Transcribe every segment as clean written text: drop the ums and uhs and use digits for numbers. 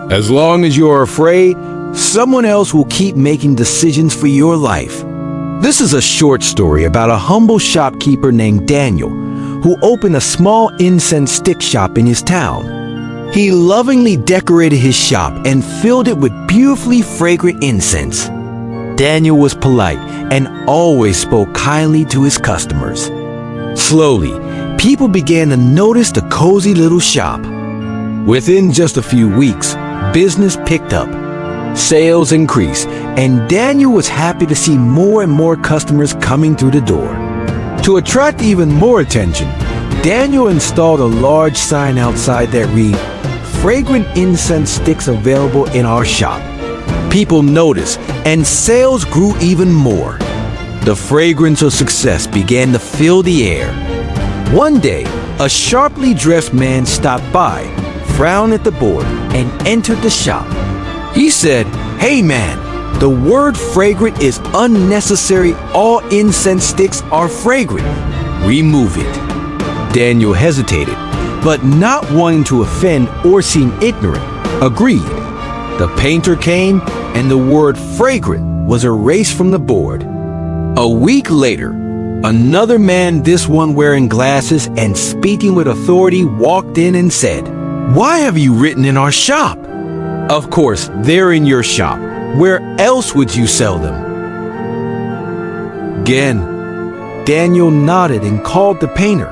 As long as you're afraid, someone else will keep making decisions for your life. This is a short story about a humble shopkeeper named Daniel, who opened a small incense stick shop in his town. He lovingly decorated his shop and filled it with beautifully fragrant incense. Daniel was polite and always spoke kindly to his customers. Slowly, people began to notice the cozy little shop. Within just a few weeks, business picked up. Sales increased, and Daniel was happy to see more and more customers coming through the door. To attract even more attention, Daniel installed a large sign outside that read, "Fragrant incense sticks available in our shop." People noticed, and sales grew even more. The fragrance of success began to fill the air. One day, a sharply dressed man stopped by, frowned at the board, and entered the shop. He said, "Hey man, the word fragrant is unnecessary. All incense sticks are fragrant. Remove it." Daniel hesitated, but not wanting to offend or seem ignorant, agreed. The painter came, and the word fragrant was erased from the board. A week later, another man, this one wearing glasses and speaking with authority, walked in and said, "Why have you written in our shop?" "Of course, they're in your shop. Where else would you sell them?" Again, Daniel nodded and called the painter.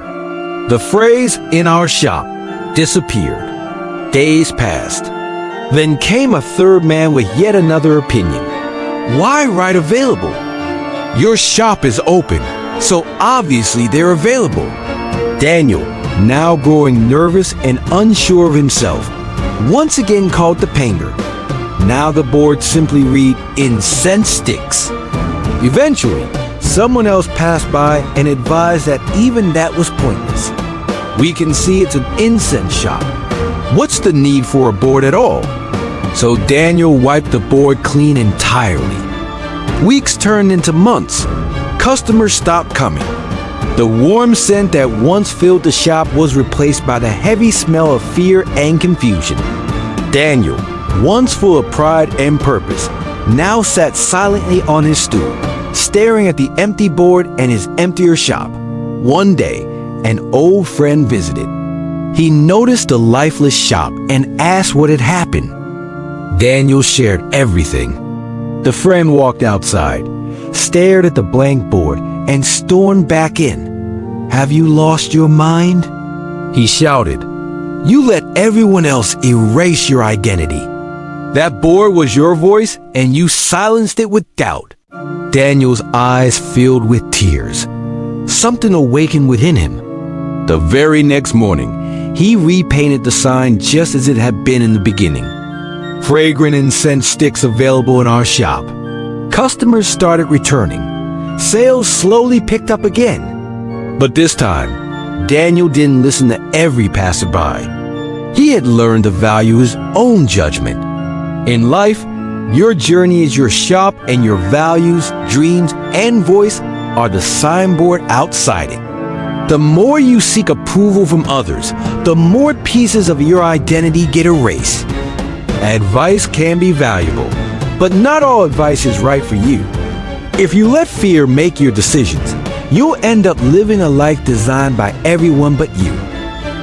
The phrase "in our shop" disappeared. Days passed. Then came a third man with yet another opinion. "Why write available? Your shop is open, so obviously they're available." Daniel, now growing nervous and unsure of himself, once again called the painter. Now the board simply read "incense sticks." Eventually, someone else passed by and advised that even that was pointless. "We can see it's an incense shop. What's the need for a board at all?" So Daniel wiped the board clean entirely. Weeks turned into months. Customers stopped coming. The warm scent that once filled the shop was replaced by the heavy smell of fear and confusion. Daniel, once full of pride and purpose, now sat silently on his stool, staring at the empty board and his emptier shop. One day, an old friend visited. He noticed the lifeless shop and asked what had happened. Daniel shared everything. The friend walked outside, stared at the blank board, and stormed back in. "Have you lost your mind?" he shouted. "You let everyone else erase your identity. That board was your voice, and you silenced it with doubt." Daniel's eyes filled with tears. Something awakened within him. The very next morning, he repainted the sign just as it had been in the beginning. "Fragrant incense sticks available in our shop." Customers started returning. Sales slowly picked up again. But this time, Daniel didn't listen to every passerby. He had learned to value his own judgment. In life, your journey is your shop, and your values, dreams, and voice are the signboard outside it. The more you seek approval from others, the more pieces of your identity get erased. Advice can be valuable, but not all advice is right for you. If you let fear make your decisions, you'll end up living a life designed by everyone but you.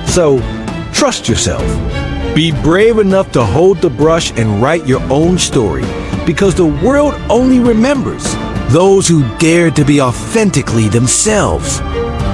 So, trust yourself. Be brave enough to hold the brush and write your own story, because the world only remembers those who dare to be authentically themselves.